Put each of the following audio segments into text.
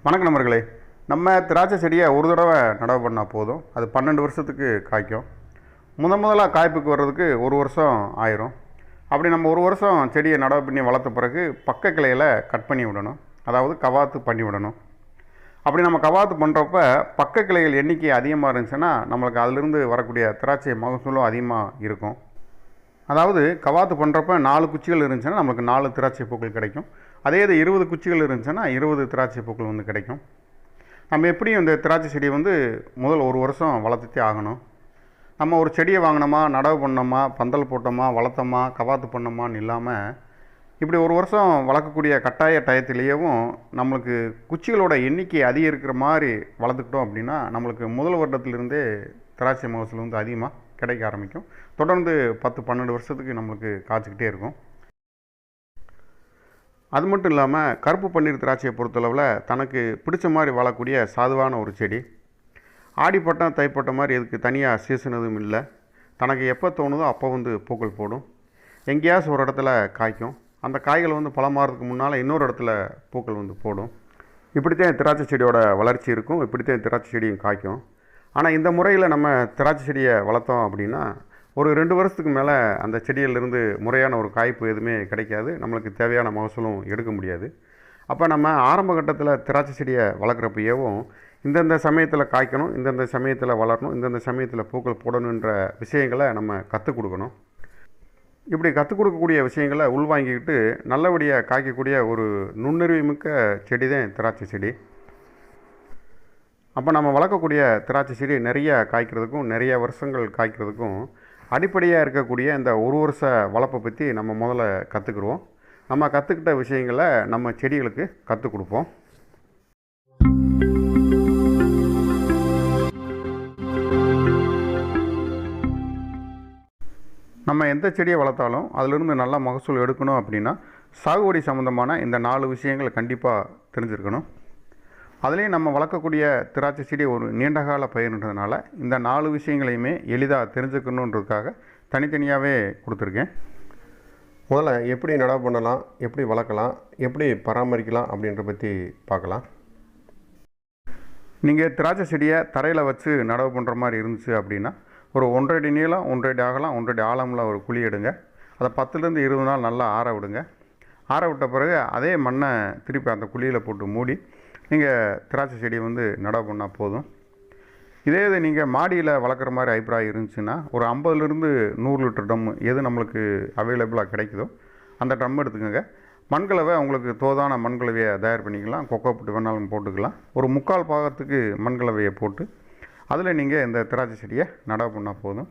வணக்கம் நண்பர்களே. நம்ம திராட்சை செடியை ஒரு தடவை நடவு பண்ணால் போதும். அது 12 வருஷத்துக்கு காய்க்கும். முதலாக காய்ப்புக்கு வர்றதுக்கு ஒரு வருஷம் ஆயிரும். அப்படி நம்ம ஒரு வருஷம் செடியை நடவு பண்ணி வளர்த்த பிறகு பக்க கிளையில் கட் பண்ணி விடணும். அதாவது கவாத்து பண்ணி விடணும். அப்படி நம்ம கவாத்து பண்ணுறப்ப பக்க கிளைகள் எண்ணிக்கை அதிகமாக இருந்துச்சுன்னா நம்மளுக்கு அதிலிருந்து வரக்கூடிய திராட்சை மகசூலும் அதிகமாக இருக்கும். அதாவது கவாத்து பண்ணுறப்ப 4 குச்சிகள் இருந்துச்சுன்னா நமக்கு 4 திராட்சை பூக்கள் கிடைக்கும். அதே இது 20 குச்சிகள் இருந்துச்சுன்னா 20 திராட்சை பூக்கள் கிடைக்கும். நம்ம எப்படியும் இந்த திராட்சை செடியை முதல் ஒரு வருஷம் வளர்த்துட்டே ஆகணும். நம்ம ஒரு செடியை வாங்கினோமா, நடவு பண்ணோமா, பந்தல் போட்டோமா, வளர்த்தோமா, கவாத்து பண்ணோமான்னு இல்லாமல் இப்படி ஒரு வருஷம் வளர்க்கக்கூடிய கட்டாய டயத்திலேயும் நம்மளுக்கு குச்சிகளோட எண்ணிக்கை அதிகரிக்கிற மாதிரி வளர்த்துக்கிட்டோம் அப்படின்னா நம்மளுக்கு முதல் வருடத்திலிருந்தே திராட்சை மகசூல் அதிகமாக கிடைக்க ஆரம்பிக்கும். தொடர்ந்து 10-12 வருஷத்துக்கு நம்மளுக்கு காய்ச்சிக்கிட்டே இருக்கும். அது மட்டும் இல்லாமல் கருப்பு பன்னீர் திராட்சையை பொறுத்தளவில் தனக்கு பிடிச்ச மாதிரி வாழக்கூடிய சாதுவான ஒரு செடி. ஆடிப்பட்டம் தைப்பட்டம் மாதிரி இதுக்கு தனியாக சீசன் எதுவும் இல்லை. தனக்கு எப்போ தோணுதோ அப்போ பூக்கள் போடும். எங்கேயாச்சும் ஒரு இடத்துல காய்க்கும். அந்த காய்கள் பழமாறதுக்கு முன்னால் இன்னொரு இடத்துல பூக்கள் போடும். இப்படித்தான் திராட்சை செடியோட வளர்ச்சி இருக்கும். இப்படித்தான் திராட்சை செடியும் காய்க்கும். ஆனால் இந்த முறையில் நம்ம திராட்சை செடியை வளர்த்தோம் அப்படின்னா ஒரு 2 வருஷத்துக்கு மேலே அந்த செடியிலிருந்து முறையான ஒரு காய்ப்பு எதுவுமே கிடைக்காது. நம்மளுக்கு தேவையான மகசூலும் எடுக்க முடியாது. அப்போ நம்ம ஆரம்ப கட்டத்தில் திராட்சை செடியை வளர்க்குறப்பையவும் இந்தந்த சமயத்தில் காய்க்கணும், இந்தந்த சமயத்தில் வளரணும், இந்தந்த சமயத்தில் பூக்கள் போடணுன்ற விஷயங்களை நம்ம கற்றுக் கொடுக்கணும். இப்படி கற்றுக் கொடுக்கக்கூடிய விஷயங்களை உள்வாங்கிக்கிட்டு நல்லபடியாக காய்க்கக்கூடிய ஒரு நுண்ணறிவு மிக்க செடி தான் திராட்சை செடி. அப்போ நம்ம வளர்க்கக்கூடிய திராட்சை செடி நிறைய காய்க்கிறதுக்கும் நிறைய வருஷங்கள் காய்க்கிறதுக்கும் அடிப்படையாக இருக்கக்கூடிய இந்த ஒரு வருஷ வளர்ப்பை பற்றி நம்ம முதல்ல கற்றுக்குருவோம். நம்ம கற்றுக்கிட்ட விஷயங்களை நம்ம செடிகளுக்கு கற்றுக் கொடுப்போம். நம்ம எந்த செடியை வளர்த்தாலும் அதிலிருந்து நல்லா மகசூல் எடுக்கணும் அப்படின்னா சாகுபடி சம்மந்தமான இந்த 4 விஷயங்கள் கண்டிப்பாக தெரிஞ்சிருக்கணும். அதுலேயும் நம்ம வளர்க்கக்கூடிய திராட்சை செடி ஒரு நீண்டகால பயிர்ன்றதுனால இந்த 4 விஷயங்களையுமே எளிதாக தெரிஞ்சுக்கணுன்றதுக்காக தனித்தனியாகவே கொடுத்துருக்கேன். முதல்ல எப்படி நடவு பண்ணலாம், எப்படி வளர்க்கலாம், எப்படி பராமரிக்கலாம் அப்படின்ற பற்றி பார்க்கலாம். நீங்கள் திராட்சை செடியை தரையில் வச்சு நடவு பண்ணுற மாதிரி இருந்துச்சு அப்படின்னா ஒரு 1.5 அடி நீளம், 1.5 அடி அகலம், 1.5 அடி ஆழமில் ஒரு குழி எடுங்க. அதை 10லேருந்து 20 நாள் நல்லா ஆற விடுங்க. ஆற விட்ட பிறகு அதே மண்ணை திருப்பி அந்த குழியில் போட்டு மூடி நீங்கள் திராட்சை செடியை நடவு பண்ணால் போதும். இதே இது நீங்கள் மாடியில் வளர்க்குற மாதிரி அபிப்பிராயம் இருந்துச்சுன்னா ஒரு 50லேருந்து 100 லிட்டர் ட்ரம் எது நம்மளுக்கு அவைலபிளாக கிடைக்குதோ அந்த ட்ரம் எடுத்துக்கோங்க. மண்கலவை உங்களுக்கு தோதான மண்கலவையை தயார் பண்ணிக்கலாம். கொக்கோ போட்டு வேணாலும் போட்டுக்கலாம். ஒரு 3/4 பாகத்துக்கு மண்கலவையை போட்டு அதில் நீங்கள் இந்த திராட்சை செடியை நடவு பண்ணால் போதும்.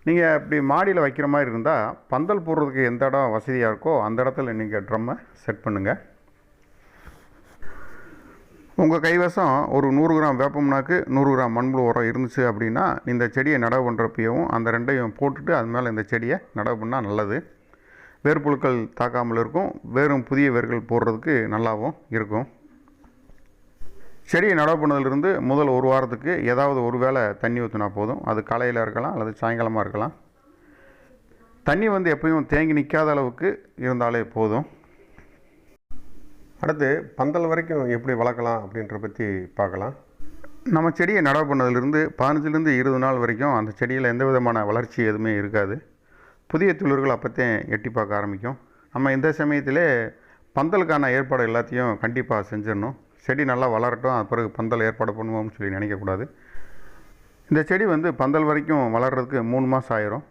நீங்கள் இப்படி மாடியில் வைக்கிற மாதிரி இருந்தால் பந்தல் போடுறதுக்கு எந்த இடம் வசதியாக இருக்கோ அந்த இடத்துல நீங்கள் ட்ரம்மை செட் பண்ணுங்கள். உங்கள் கைவசம் ஒரு 100 கிராம் வேப்பம்னாக்கு 100 கிராம் மண்புழு உரம் இருந்துச்சு அப்படின்னா இந்த செடியை நடவு பண்ணுறப்பையும் அந்த ரெண்டையும் போட்டுட்டு அது மேலே இந்த செடியை நடவு பண்ணால் நல்லது. வேர்ப்புழுக்கள் தாக்காமல் இருக்கும். வேறும் புதிய வேர்கள் போடுறதுக்கு நல்லாவும் இருக்கும். செடியை நடவு பண்ணதிலிருந்து முதல் ஒரு வாரத்துக்கு ஏதாவது ஒரு வேளை தண்ணி ஊற்றினா போதும். அது காலையில் இருக்கலாம் அல்லது சாயங்காலமாக இருக்கலாம். தண்ணி எப்பயும் தேங்கி நிற்காத அளவுக்கு இருந்தாலே போதும். அடுத்து பந்தல் வரைக்கும் எப்படி வளர்க்கலாம் அப்படின்ற பற்றி பார்க்கலாம். நம்ம செடியை நடவு பண்ணதிலிருந்து 15லேருந்து 20 நாள் வரைக்கும் அந்த செடியில் எந்த விதமான வளர்ச்சி எதுவுமே இருக்காது. புதிய துளிர்கள் அப்போத்தையும் எட்டி பார்க்க ஆரம்பிக்கும். நம்ம இந்த சமயத்திலே பந்தலுக்கான ஏற்பாடு எல்லாத்தையும் கண்டிப்பாக செஞ்சிடணும். செடி நல்லா வளரட்டும், அது பிறகு பந்தல் ஏற்பாடு பண்ணுவோம்னு சொல்லி நினைக்கக்கூடாது. இந்த செடி பந்தல் வரைக்கும் வளர்கிறதுக்கு 3 மாதம் ஆயிரும்.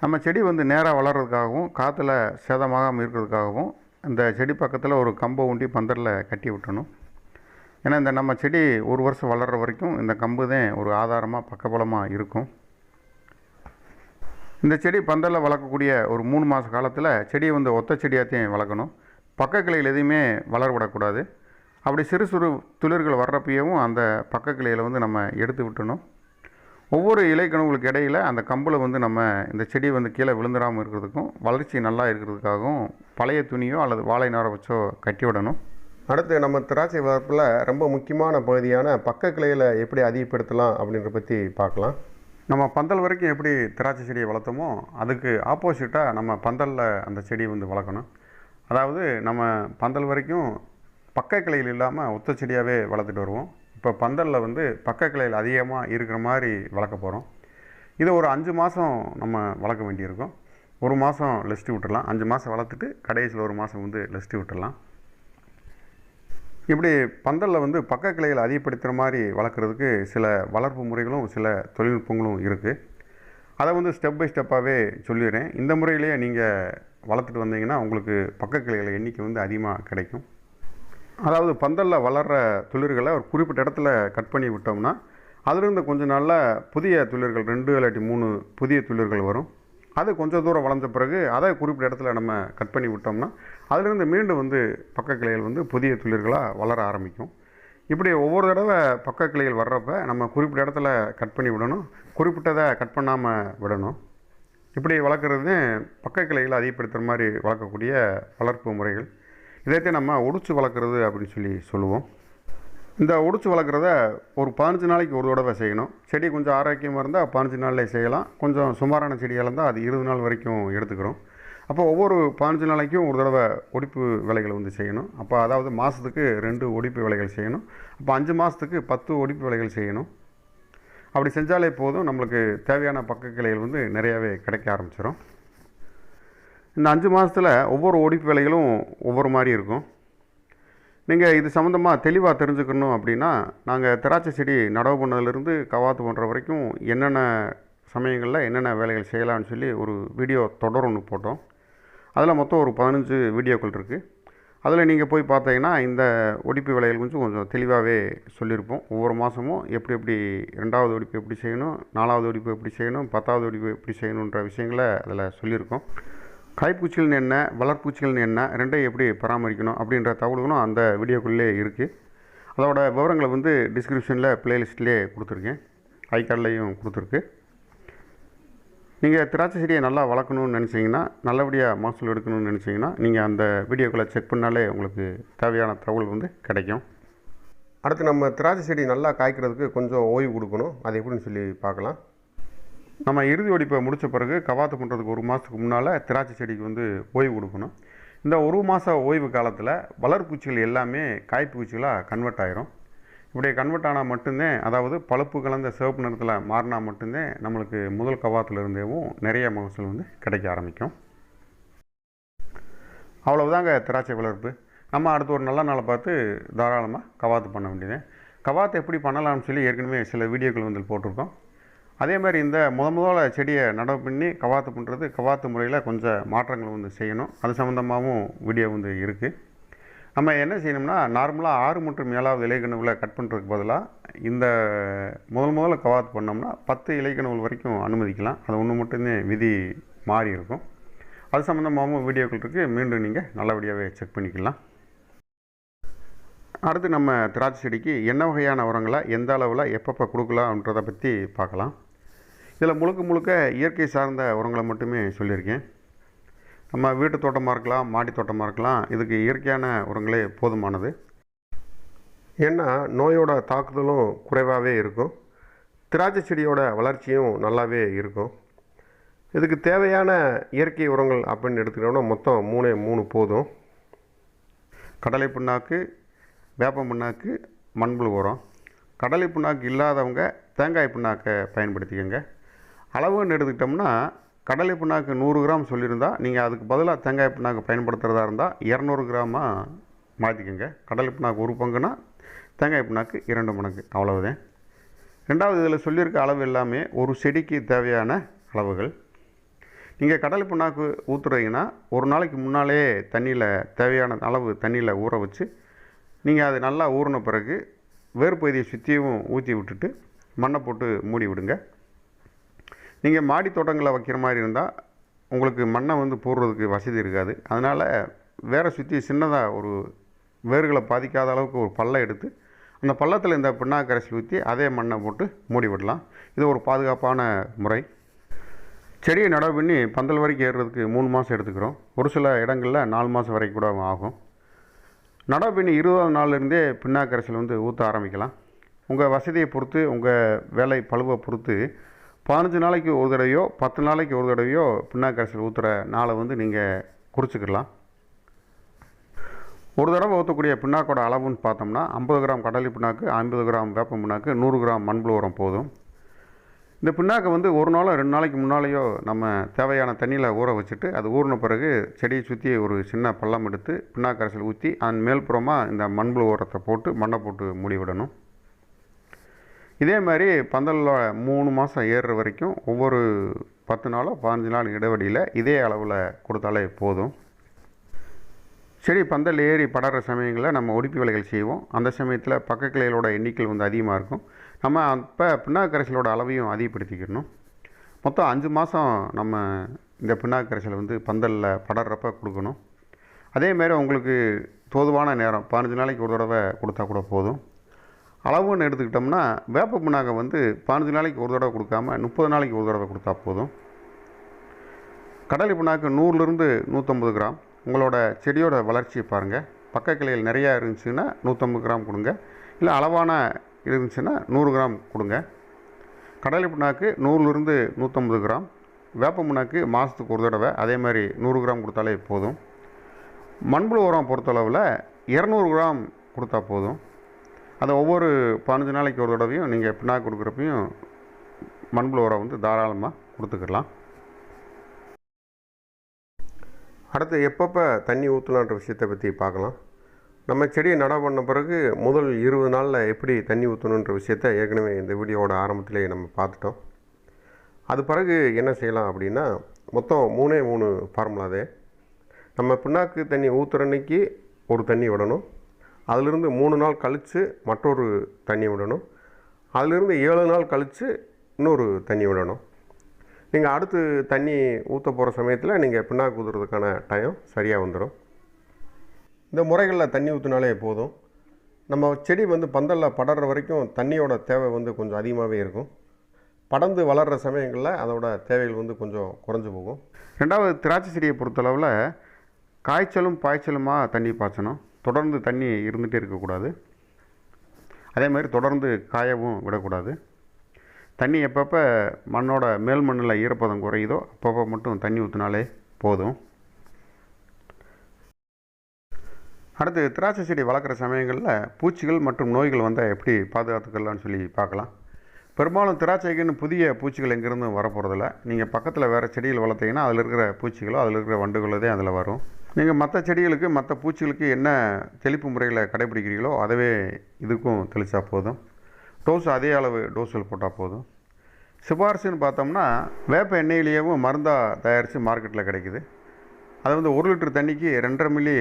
நம்ம செடி நேராக வளர்கிறதுக்காகவும் காற்றுல சேதமாகாமல் இருக்கிறதுக்காகவும் இந்த செடி பக்கத்தில் ஒரு கம்பை ஊண்டி பந்தலில் கட்டி விட்டணும். ஏன்னா இந்த நம்ம செடி ஒரு வருஷம் வளர்கிற வரைக்கும் இந்த கம்பு தான் ஒரு ஆதாரமாக பக்கபலமாக இருக்கும். இந்த செடி பந்தலில் வளர்க்கக்கூடிய ஒரு 3 மாத காலத்தில் செடியை ஒத்த செடியாத்தையும் வளர்க்கணும். பக்க கிளையில் எதையுமே வளர விடக்கூடாது. அப்படி சிறு சிறு துளிர்கள் வர்றப்பையும் அந்த பக்க கிளையில் நம்ம எடுத்து விட்டணும். ஒவ்வொரு இலைக்கணுங்களுக்கு இடையில் அந்த கம்பில் நம்ம இந்த செடி கீழே விழுந்துடாமல் இருக்கிறதுக்கும் வளர்ச்சி நல்லா இருக்கிறதுக்காகவும் பழைய துணியோ அல்லது வாழை நாரை வச்சோ கட்டி விடணும். அடுத்து நம்ம திராட்சை வளர்ப்பில் ரொம்ப முக்கியமான பகுதியான பக்க கிளையில் எப்படி அதிகப்படுத்தலாம் அப்படின்ற பற்றி பார்க்கலாம். நம்ம பந்தல் வரைக்கும் எப்படி திராட்சை செடியை வளர்த்தோமோ அதுக்கு ஆப்போசிட்டாக நம்ம பந்தலில் அந்த செடி வளர்க்கணும். அதாவது நம்ம பந்தல் வரைக்கும் பக்க கிளைகள் இல்லாமல் ஒத்த செடியாகவே வளர்த்துட்டு வருவோம். இப்போ பந்தலில் வந்து பக்க கிளைகள் அதிகமாக இருக்கிற மாதிரி வளர்க்க போகிறோம். இதை ஒரு 5 மாதம் நம்ம வளர்க்க வேண்டியிருக்கும். 1 மாதம் லெஸ்ட்டு விட்டுடலாம். 5 மாதம் வளர்த்துட்டு கடைசியில் 1 மாதம் வந்து லெஸ்ட்டு விட்டுடலாம். இப்படி பந்தலில் வந்து பக்க கிளைகளை அதிகப்படுத்துகிற மாதிரி வளர்க்குறதுக்கு சில வளர்ப்பு முறைகளும் சில தொழில்நுட்பங்களும் இருக்குது. அதை வந்து ஸ்டெப் பை ஸ்டெப்பாகவே சொல்லிடுறேன். இந்த முறையிலேயே நீங்கள் வளர்த்துட்டு வந்தீங்கன்னா உங்களுக்கு பக்க கிளைகள் எண்ணிக்கை வந்து அதிகமாக கிடைக்கும். அதாவது பந்தலில் வளர்கிற துளிர்களை ஒரு குறிப்பிட்ட இடத்துல கட் பண்ணி விட்டோம்னா அதிலிருந்து கொஞ்ச நாளில் புதிய துளிர்கள் 2 இல்லாட்டி 3 புதிய துளிர்கள் வரும். அது கொஞ்சம் தூரம் வளர்ந்த பிறகு அதை குறிப்பிட்ட இடத்துல நம்ம கட் பண்ணி விட்டோம்னா அதிலிருந்து மீண்டும் வந்து பக்க கிளைகள் வந்து புதிய துளிர்களாக வளர ஆரம்பிக்கும். இப்படி ஒவ்வொரு தடவை பக்க கிளைகள் வர்றப்ப நம்ம குறிப்பிட்ட இடத்துல கட் பண்ணி விடணும், குறிப்பிட்டதை கட் பண்ணாமல் விடணும். இப்படி வளர்க்குறது பக்க கிளைகளை அதிகப்படுத்துகிற மாதிரி வளர்க்கக்கூடிய வளர்ப்பு முறைகள். இதைத்தான் நம்ம ஒடிச்சு வளர்க்குறது அப்படின்னு சொல்லி சொல்லுவோம். இந்த ஒடிச்சு வளர்க்குறத ஒரு 15 நாளைக்கு ஒரு தடவை செய்யணும். செடி கொஞ்சம் ஆரோக்கியமாக இருந்தால் 15 நாள்லேயே செய்யலாம். கொஞ்சம் சுமாரான செடியாக இருந்தால் அது 20 நாள் வரைக்கும் எடுத்துக்கிறோம். அப்போ ஒவ்வொரு 15 நாளைக்கும் ஒரு தடவை ஒடிப்பு வேலைகளை வந்து செய்யணும். அப்போ அதாவது மாதத்துக்கு 2 ஒடிப்பு வேலைகள் செய்யணும். அப்போ 5 மாதத்துக்கு 10 ஒடிப்பு வேலைகள் செய்யணும். அப்படி செஞ்சாலே போதும், நம்மளுக்கு தேவையான பக்க கிளைகள் வந்து நிறையாவே கிடைக்க ஆரம்பிச்சிடும். இந்த 5 மாதத்தில் ஒவ்வொரு ஒடிப்பு வேலைகளும் ஒவ்வொரு மாதிரி இருக்கும். நீங்கள் இது சம்மந்தமாக தெளிவாக தெரிஞ்சுக்கணும் அப்படின்னா நாங்கள் திராட்சை செடி நடவு பண்ணதுலேருந்து கவாத்து பண்ணுற வரைக்கும் என்னென்ன சமயங்களில் என்னென்ன வேலைகள் செய்யலாம்னு சொல்லி ஒரு வீடியோ தொடர் ஒன்று போட்டோம். அதில் மொத்தம் ஒரு 15 வீடியோக்கள் இருக்குது. அதில் நீங்கள் போய் பார்த்தீங்கன்னா இந்த ஒடிப்பு வேலைகள் கொஞ்சம் தெளிவாகவே சொல்லியிருப்போம். ஒவ்வொரு மாதமும் எப்படி 2வது ஒடிப்பு எப்படி செய்யணும், 4வது ஒடிப்பு எப்படி செய்யணும், 10வது ஒடிப்பு எப்படி செய்யணுன்ற விஷயங்களை அதில் சொல்லியிருக்கோம். காய்ப்பூச்சிகள்னு என்ன, வளர்ப்பூச்சிகள்னு என்ன, ரெண்டையும் எப்படி பராமரிக்கணும் அப்படின்ற தகவல்களும் அந்த வீடியோக்குள்ளே இருக்குது. அதோட விவரங்களை வந்து டிஸ்கிரிப்ஷனில் ப்ளேலிஸ்ட்லேயே கொடுத்துருக்கேன், ஐகார்ட்லேயும் கொடுத்துருக்கு. நீங்கள் திராட்சை செடியை நல்லா வளர்க்கணும்னு நினச்சிங்கன்னா, நல்லபடியாக மகசூல் எடுக்கணும்னு நினச்சிங்கன்னா நீங்கள் அந்த வீடியோக்களை செக் பண்ணாலே உங்களுக்கு தேவையான தகவல் வந்து கிடைக்கும். அடுத்து நம்ம திராட்சை செடி நல்லா காய்க்கிறதுக்கு கொஞ்சம் ஓய்வு கொடுக்கணும். அது எப்படின்னு சொல்லி பார்க்கலாம். நம்ம இறுதி ஒடிப்பை முடித்த பிறகு கவாத்து பண்ணுறதுக்கு 1 மாதத்துக்கு முன்னால் திராட்சை செடிக்கு வந்து ஓய்வு கொடுக்கணும். இந்த 1 மாத ஓய்வு காலத்தில் வளர்ப்பூச்சிகள் எல்லாமே காய்ப்பூச்சிகளாக கன்வெர்ட் ஆகிரும். இப்படி கன்வெர்ட் ஆனால் மட்டும்தான், அதாவது பழுப்பு கலந்த சிவப்பு நிறத்தில் மாறினா மட்டும்தான் நம்மளுக்கு முதல் கவாத்துலேருந்தேவும் நிறைய மகசூல் வந்து கிடைக்க ஆரம்பிக்கும். அவ்வளவுதாங்க திராட்சை வளர்ப்பு. நம்ம அடுத்து ஒரு நல்ல நாளை பார்த்து தாராளமாக கவாத்து பண்ண வேண்டியது. கவாத்து எப்படி பண்ணலாம்னு சொல்லி ஏற்கனவே சில வீடியோக்கள் வந்து போட்டிருக்கோம். அதே மாதிரி இந்த முதல்ல செடியை நடவு பண்ணி கவாத்து பண்ணுறது, கவாத்து முறையில் கொஞ்சம் மாற்றங்கள் வந்து செய்யணும். அது சம்மந்தமாகவும் வீடியோ வந்து இருக்குது. நம்ம என்ன செய்யணும்னா, நார்மலாக 6 மற்றும் 7வது இலைக்கணுவில் கட் பண்ணுறதுக்கு பதிலாக இந்த முதல்ல கவாத்து பண்ணோம்னா 10 இலைக்கணுகள் வரைக்கும் அனுமதிக்கலாம். அது ஒன்று மட்டும்தான் விதி மாறி இருக்கும். அது சம்மந்தமாகவும் வீடியோக்கள் இருக்குது. மீண்டும் நீங்கள் நல்லபடியாகவே செக் பண்ணிக்கலாம். அடுத்து நம்ம திராட்சை செடிக்கு என்ன வகையான உரங்களை எந்த அளவில் எப்பப்போ கொடுக்கலாம்ன்றதை பற்றி பார்க்கலாம். இதில் முழுக்க இயற்கை சார்ந்த உரங்களை மட்டுமே சொல்லியிருக்கேன். நம்ம வீட்டு தோட்டமாக இருக்கலாம், மாடி தோட்டமாக இருக்கலாம், இதுக்கு இயற்கையான உரங்களே போதுமானது. ஏன்னா நோயோட தாக்குதலும் குறைவாகவே இருக்கும், திராட்சை செடியோட வளர்ச்சியும் நல்லாவே இருக்கும். இதுக்கு தேவையான இயற்கை உரங்கள் அப்படின்னு எடுத்துக்கிட்டோம்னா மொத்தம் 3 போதும். கடலை புண்ணாக்கு, வேப்ப புண்ணாக்கு, மண்புழு உரம். கடலை புண்ணாக்கு இல்லாதவங்க தேங்காய் புண்ணாக்கை பயன்படுத்திக்கோங்க. அளவுன்னு எடுத்துக்கிட்டோம்னா கடலை புண்ணாக்கு 100 கிராம் சொல்லியிருந்தால் நீங்கள் அதுக்கு பதிலாக தேங்காய் புண்ணாக்கு பயன்படுத்துகிறதா இருந்தால் 200 கிராமாக மாற்றிக்கோங்க. கடலை புண்ணாக்கு 1 பங்குனா தேங்காய் புண்ணாக்கு 2 மடங்கு, அவ்வளவுதான். ரெண்டாவது இதில் சொல்லியிருக்க அளவு எல்லாமே ஒரு செடிக்கு தேவையான அளவுகள். நீங்கள் கடலை புண்ணாக்கு ஊற்றுறீங்கன்னா ஒரு நாளைக்கு முன்னாலே தண்ணியில் தேவையான அளவு தண்ணியில் ஊற வச்சு நீங்கள் அது நல்லா ஊறின பிறகு வேறு பகுதியை சுற்றியும் ஊற்றி விட்டுட்டு மண்ணை போட்டு மூடி விடுங்க. நீங்கள் மாடி தோட்டங்களை வைக்கிற மாதிரி இருந்தால் உங்களுக்கு மண்ணை வந்து போடுறதுக்கு வசதி இருக்காது. அதனால் வேறு சுற்றி சின்னதாக ஒரு வேர்களை பாதிக்காத அளவுக்கு ஒரு பள்ளம் எடுத்து அந்த பள்ளத்தில் இந்த பிண்ணாக்கு கரைசல் ஊற்றி அதே மண்ணை போட்டு மூடி விடலாம். இது ஒரு பாதுகாப்பான முறை. செடியை நடவு பண்ணி பந்தல் வரைக்கும் ஏறுறதுக்கு 3 மாதம் எடுத்துக்கிறோம். ஒரு சில இடங்களில் 4 மாதம் வரைக்கும் கூட ஆகும். நடவு பண்ணி 20வது நாள்லேருந்தே பிண்ணாக்கு கரைசல் வந்து ஊற்ற ஆரம்பிக்கலாம். உங்கள் வசதியை பொறுத்து, உங்கள் வேலை பழுவை பொறுத்து 15 நாளைக்கு ஒரு தடவையோ 10 நாளைக்கு ஒரு தடவையோ பிண்ணாக்கு கரைசல் ஊற்றுற நாளை வந்து நீங்கள் குறிச்சிக்கலாம். ஒரு தடவை ஊற்றக்கூடிய பிண்ணாக்கோட அளவுன்னு பார்த்தோம்னா 50 கிராம் கடலை பிண்ணாக்கு, 50 கிராம் வேப்ப பிண்ணாக்கு, 100 கிராம் மண்புழு உரம் போதும். இந்த பிண்ணாக்கை வந்து ஒரு நாளோ 2 நாளைக்கு முன்னாலேயோ நம்ம தேவையான தண்ணியில் ஊற வச்சுட்டு, அது ஊறின பிறகு செடியை சுற்றி ஒரு சின்ன பள்ளம் எடுத்து பிண்ணாக்கு கரைசல் ஊற்றி அதன் மேல்புறமாக இந்த மண்புழு உரத்தை போட்டு மண்ணை போட்டு மூடி விடணும். இதே மாதிரி பந்தலில் 3 மாதம் ஏறுற வரைக்கும் ஒவ்வொரு 10 நாளோ 15 நாள் இடைவெளியில் இதே அளவில் கொடுத்தாலே போதும். செடி பந்தல் ஏறி படற சமயங்களில் நம்ம ஒடிப்பி வேலைகள் செய்வோம். அந்த சமயத்தில் பக்க கிளைகளோட எண்ணிக்கை வந்து அதிகமாக இருக்கும். நம்ம அப்போ பிண்ணாக்கு கரைசலோட அளவையும் அதிகப்படுத்திக்கணும். மொத்தம் 5 மாதம் நம்ம இந்த பிண்ணாக்கு கரைசலை வந்து பந்தலில் படறப்ப கொடுக்கணும். அதேமாரி உங்களுக்கு தோதுவான நேரம் 15 நாளைக்கு ஒரு தடவை கொடுத்தா கூட போதும். அளவுன்னு எடுத்துக்கிட்டோம்னா வேப்ப பிண்ணாக்கை வந்து 15 நாளைக்கு ஒரு தடவை கொடுக்காம 30 நாளைக்கு ஒரு தடவை கொடுத்தா போதும். கடலை பிண்ணாக்கு 100லிருந்து 150 கிராம். உங்களோட செடியோட வளர்ச்சியை பாருங்கள். பக்க கிளைகள் நிறையா இருந்துச்சுன்னா 150 கிராம் கொடுங்க. இல்லை அளவான இருந்துச்சுன்னா 100 கிராம் கொடுங்க. கடலை பிண்ணாக்கு 100லிருந்து 150 கிராம். வேப்ப பிண்ணாக்கு மாதத்துக்கு ஒரு தடவை அதே மாதிரி 100 கிராம் கொடுத்தாலே போதும். மண்புழு உரம் பொறுத்தளவில் 200 கிராம் கொடுத்தா போதும். அதை ஒவ்வொரு 15 நாளைக்கு ஒரு தடவையும் நீங்கள் பிண்ணாக்கு கொடுக்குறப்பையும் மண்புழு உரம் வந்து தாராளமாக கொடுத்துக்கலாம். அடுத்து எப்பப்போ தண்ணி ஊற்றலான்ற விஷயத்தை பற்றி பார்க்கலாம். நம்ம செடியை நடவு பண்ண பிறகு முதல் 20 நாளில் எப்படி தண்ணி ஊற்றணுன்ற விஷயத்தை ஏற்கனவே இந்த வீடியோவோட ஆரம்பத்திலே நம்ம பார்த்துட்டோம். அது பிறகு என்ன செய்யலாம் அப்படின்னா, மொத்தம் 3 ஃபார்முலாதே. நம்ம பிண்ணாக்கு தண்ணி ஊற்றுற அன்னைக்கு ஒரு தண்ணி விடணும். அதிலிருந்து 3 நாள் கழித்து மற்றொரு தண்ணி விடணும். அதிலிருந்து 7 நாள் கழித்து இன்னொரு தண்ணி விடணும். நீங்கள் அடுத்து தண்ணி ஊற்ற போகிற சமயத்தில் நீங்கள் பிண்ணாக்கு ஊற்றுறதுக்கான டைம் சரியாக வந்துடும். இந்த முறைகளில் தண்ணி ஊற்றினாலே போதும். நம்ம செடி வந்து பந்தலில் படற வரைக்கும் தண்ணியோட தேவை வந்து கொஞ்சம் அதிகமாகவே இருக்கும். படர்ந்து வளர்கிற சமயங்களில் அதோட தேவைகள் வந்து கொஞ்சம் குறைஞ்சி போகும். ரெண்டாவது, திராட்சை செடியை பொறுத்தளவில் காய்ச்சலும் பாய்ச்சலுமாக தண்ணி பாய்ச்சணும். தொடர்ந்து தண்ணி இருந்துகிட்டே இருக்கக்கூடாது. அதே மாதிரி தொடர்ந்து காயவும் விடக்கூடாது. தண்ணி எப்பப்போ மண்ணோட மேல் மண்ணில் ஈரப்பதம் குறையுதோ அப்பப்போ மட்டும் தண்ணி ஊற்றினாலே போதும். அடுத்து, திராட்சை செடி வளர்க்குற சமயங்களில் பூச்சிகள் மற்றும் நோய்கள் வந்தால் எப்படி பாதுகாத்துக்கலாம்னு சொல்லி பார்க்கலாம். பெரும்பாலும் திராட்சைக்குன்னு புதிய பூச்சிகள் எங்கேருந்தும் வரப்போகிறதில்ல. நீங்கள் பக்கத்தில் வேறு செடிகள் வளர்த்தீங்கன்னா அதில் இருக்கிற பூச்சிகளோ அதில் இருக்கிற வண்டுகளோ தான் அதில் வரும். நீங்கள் மற்ற செடிகளுக்கு மற்ற பூச்சிகளுக்கு என்ன தெளிப்பு முறைகளை கடைபிடிக்கிறீங்களோ அதவே இதுக்கும் தெளித்தா போதும். டோஸ் அதே அளவு டோஸில் போட்டால் போதும். சிபாரிசுன்னு பார்த்தோம்னா வேப்ப எண்ணெயிலேயும் மருந்தாக தயாரித்து மார்க்கெட்டில் கிடைக்குது. அது வந்து 1 லிட்டர் தண்ணிக்கு 2.5 மில்லி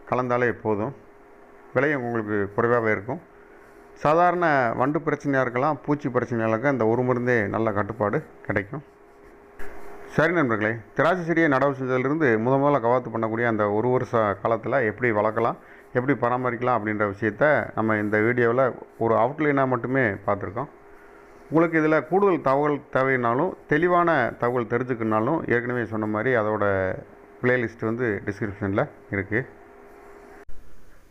கலந்தாலே போதும். விலையும் உங்களுக்கு குறைவாகவே இருக்கும். சாதாரண வண்டு பிரச்சனையாக இருக்கலாம், பூச்சி பிரச்சனையாக இருக்க இந்த ஒரு மருந்தே நல்ல கட்டுப்பாடு கிடைக்கும். சரி நண்பர்களே, திராட்சை செடியை நடவு செஞ்சதுலேருந்து முதல்ல கவாத்து பண்ணக்கூடிய அந்த 1 வருஷ காலத்தில் எப்படி வளர்க்கலாம், எப்படி பராமரிக்கலாம் அப்படின்ற விஷயத்த நம்ம இந்த வீடியோவில் ஒரு அவுட்லைனாக மட்டுமே பார்த்துருக்கோம். உங்களுக்கு இதில் கூடுதல் தகவல் தேவைனாலும் தெளிவான தகவல் தெரிஞ்சுக்கணுனாலும் ஏற்கனவே சொன்ன மாதிரி அதோட பிளேலிஸ்ட் வந்து டிஸ்கிரிப்ஷனில் இருக்குது.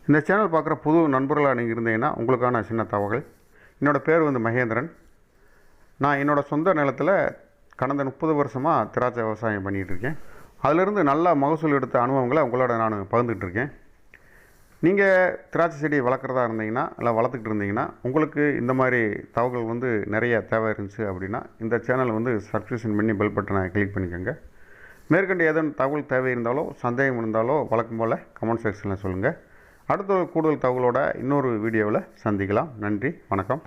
இந்த சேனல் பார்க்குற புது நண்பர்களாக நீங்கள் இருந்தீங்கன்னா உங்களுக்கான சின்ன தகவல். என்னோடய பேர் வந்து மகேந்திரன். நான் என்னோடய சொந்த நிலத்தில் கடந்த 30 வருஷமாக திராட்சை விவசாயம் பண்ணிகிட்ருக்கேன். அதிலிருந்து நல்ல மகசூல் எடுத்த அனுபவங்களை உங்களோட நான் பகிர்ந்துட்டுருக்கேன். நீங்கள் திராட்சை செடி வளர்க்குறதா இருந்தீங்கன்னா இல்லை வளர்த்துக்கிட்டு இருந்தீங்கன்னா உங்களுக்கு இந்த மாதிரி தகவல்கள் வந்து நிறைய தேவை இருந்துச்சு அப்படின்னா இந்த சேனலை வந்து சப்ஸ்கிரிப்ஷன் பண்ணி பெல் பட்டனை கிளிக் பண்ணிக்கோங்க. மேற்கொண்டு ஏதேனும் தகவல் தேவை இருந்தாலோ சந்தேகம் இருந்தாலோ வழக்கம் போல் கமெண்ட் செக்ஷனில் சொல்லுங்கள். அடுத்த கூடுதல் தகவலோட இன்னொரு வீடியோவில் சந்திக்கலாம். நன்றி, வணக்கம்.